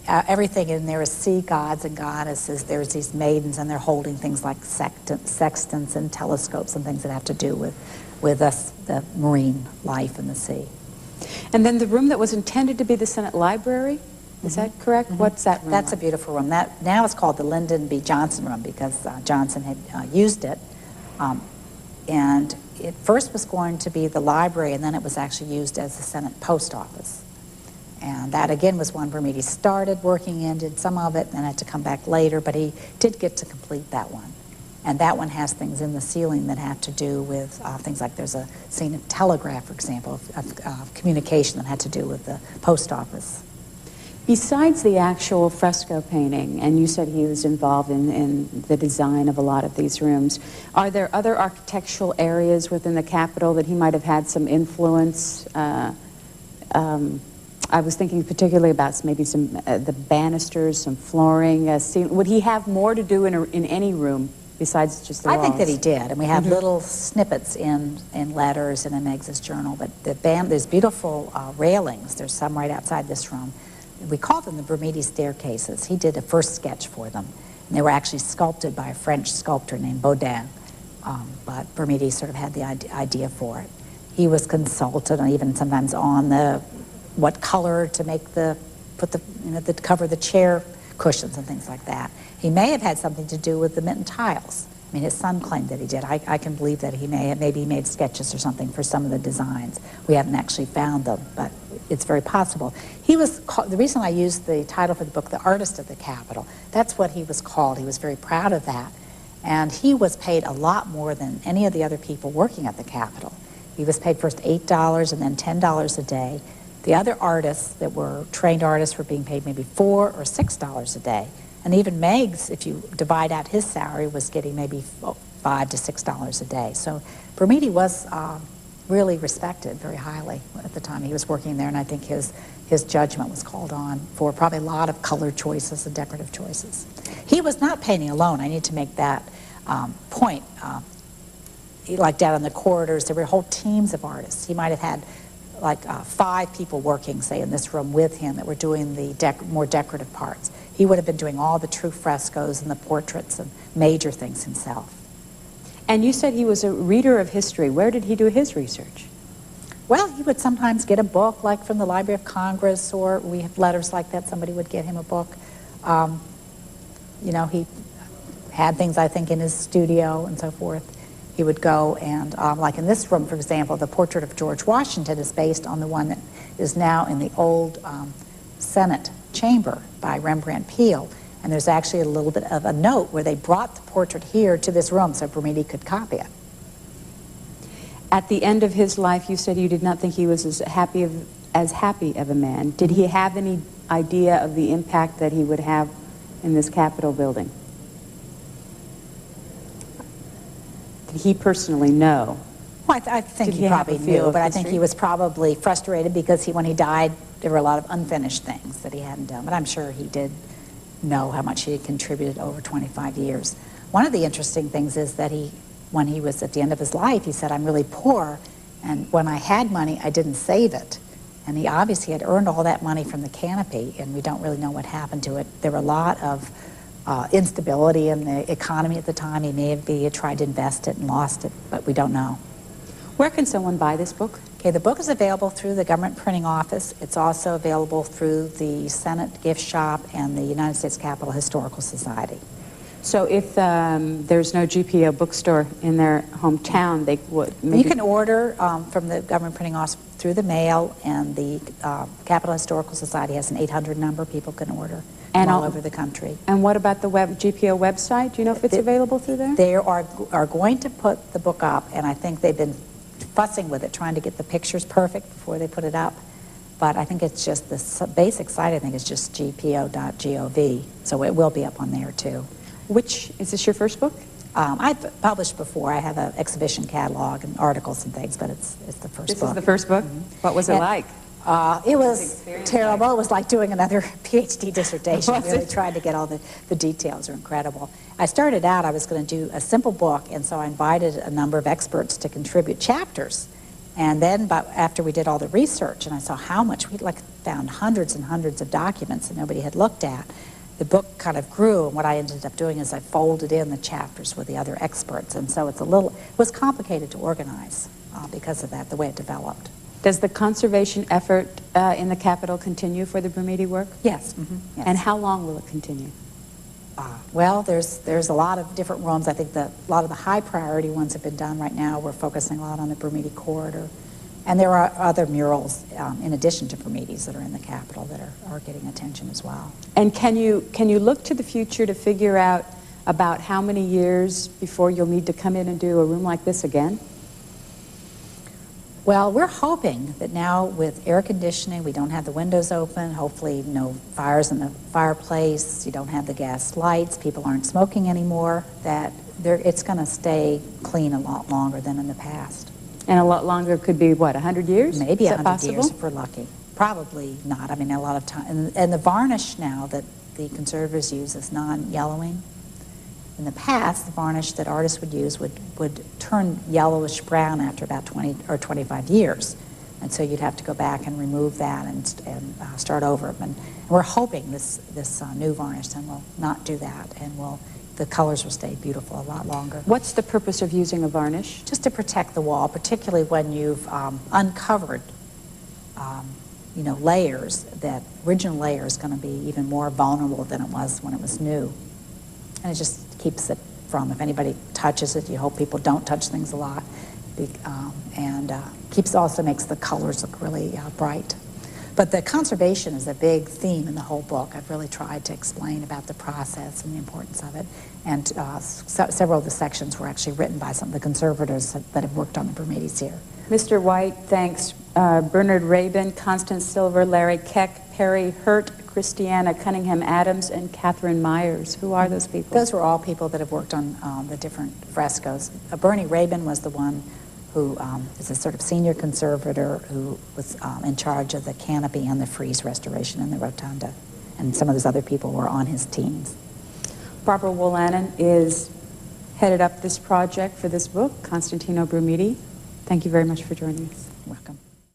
everything in there is sea gods and goddesses. There's these maidens, and they're holding things like sextants and telescopes and things that have to do with the marine life in the sea. And then the room that was intended to be the Senate Library, is that correct? What's that room? That's a beautiful room. That now it's called the Lyndon B. Johnson room because Johnson had used it. And it first was going to be the library, and then it was actually used as the Senate post office. And that, again, was one Brumidi started working in, did some of it, and had to come back later, but he did get to complete that one. And that one has things in the ceiling that have to do with things like there's a scene of telegraph, for example, of communication that had to do with the post office. Besides the actual fresco painting, and you said he was involved in the design of a lot of these rooms, are there other architectural areas within the Capitol that he might have had some influence? I was thinking particularly about maybe some the banisters, some flooring. Would he have more to do in any room besides just the walls? I think that he did, and we have little snippets in letters and in Meg's journal. But there's beautiful railings. There's some right outside this room. We call them the Brumidi staircases. He did a first sketch for them, and they were actually sculpted by a French sculptor named Baudin. But Brumidi sort of had the idea for it. He was consulted, and even sometimes on what color to make cover the chair cushions and things like that. He may have had something to do with the mitten tiles. I mean, his son claimed that he did. I can believe that he maybe he made sketches or something for some of the designs. We haven't actually found them, but it's very possible. He was the reason I used the title for the book, The Artist of the Capitol. That's what he was called. He was very proud of that. And he was paid a lot more than any of the other people working at the Capitol. He was paid first $8 and then $10 a day. The other artists that were trained artists were being paid maybe $4 or $6 a day. And even Meg's, if you divide out his salary, was getting maybe $5 to $6 a day. So Brumidi was really respected very highly at the time he was working there, and I think his judgment was called on for probably a lot of color choices and decorative choices. He was not painting alone. I need to make that point. Like down in the corridors, there were whole teams of artists. He might have had like 5 people working, say, in this room with him that were doing the more decorative parts. He would have been doing all the true frescoes and the portraits and major things himself. And you said he was a reader of history. Where did he do his research? Well, he would sometimes get a book, like from the Library of Congress, or we have letters like that. Somebody would get him a book. You know, he had things, I think, in his studio and so forth. He would go and, like in this room, for example, the portrait of George Washington is based on the one that is now in the old Senate chamber by Rembrandt Peale. And there's actually a little bit of a note where they brought the portrait here to this room so Brumidi could copy it. At the end of his life, you said you did not think he was as happy of a man. Did he have any idea of the impact that he would have in this Capitol building? Did he personally know? Well, I think he probably knew, but I think he was probably frustrated because when he died, there were a lot of unfinished things that he hadn't done. But I'm sure he did know how much he had contributed over 25 years. One of the interesting things is that when he was at the end of his life, he said, I'm really poor, and when I had money, I didn't save it. And he obviously had earned all that money from the canopy, and we don't really know what happened to it. There were a lot of instability in the economy at the time. He may have tried to invest it and lost it, but we don't know. Where can someone buy this book? Okay, the book is available through the government printing office. It's also available through the Senate gift shop and the United States Capitol Historical Society. So if there's no GPO bookstore in their hometown, they would maybe... You can order from the government printing office through the mail, and the Capitol Historical Society has an 800 number. People can order from all over the country. And what about the GPO website? Do you know if it's available through there? They are going to put the book up, and I think they've been fussing with it, trying to get the pictures perfect before they put it up. But I think it's just the basic site, I think, is just gpo.gov. So it will be up on there, too. Is this your first book? I've published before. I have an exhibition catalog and articles and things, but it's the first book. This is the first book? Mm-hmm. What was it like? It was terrible. It was like doing another PhD dissertation. I really tried to get all the details. Are incredible. I started out, I was going to do a simple book, and so I invited a number of experts to contribute chapters. And then after we did all the research, and I saw how much, we found hundreds and hundreds of documents that nobody had looked at, the book kind of grew, and what I ended up doing is I folded in the chapters with the other experts, and so it was complicated to organize because of that, the way it developed. Does the conservation effort in the Capitol continue for the Brumidi work? Yes. Mm-hmm. Yes. And how long will it continue? Well, there's a lot of different rooms. I think a lot of the high priority ones have been done right now. We're focusing a lot on the Brumidi corridor. And there are other murals, in addition to Brumidi's, that are in the Capitol that are getting attention as well. And can you look to the future to figure out about how many years before you'll need to come in and do a room like this again? Well, we're hoping that now with air conditioning, we don't have the windows open, hopefully no fires in the fireplace, you don't have the gas lights, people aren't smoking anymore, that it's going to stay clean a lot longer than in the past. And a lot longer could be, what, 100 years? Maybe 100 years if we're lucky. Probably not. I mean, a lot of time. And the varnish now that the conservators use is non-yellowing. In the past, the varnish that artists would use would turn yellowish brown after about 20 or 25 years. And so you'd have to go back and remove that and start over. And we're hoping this new varnish then will not do that, and the colors will stay beautiful a lot longer. What's the purpose of using a varnish? Just to protect the wall, particularly when you've uncovered layers. That original layer is going to be even more vulnerable than it was when it was new. And it just keeps it from, if anybody touches it, you hope people don't touch things a lot, and also makes the colors look really bright. But the conservation is a big theme in the whole book. I've really tried to explain about the process and the importance of it. And several of the sections were actually written by some of the conservators that have worked on the Brumidi's here. Mr. White, thanks. Bernard Rabin, Constance Silver, Larry Keck, Perry Hurt, Christiana Cunningham-Adams, and Catherine Myers. Who are those people? Those were all people that have worked on the different frescoes. Bernie Rabin was the one who is a sort of senior conservator who was in charge of the canopy and the frieze restoration in the rotunda. And some of those other people were on his teams. Barbara Wolanin is headed up this project for this book, Constantino Brumidi. Thank you very much for joining us. Welcome.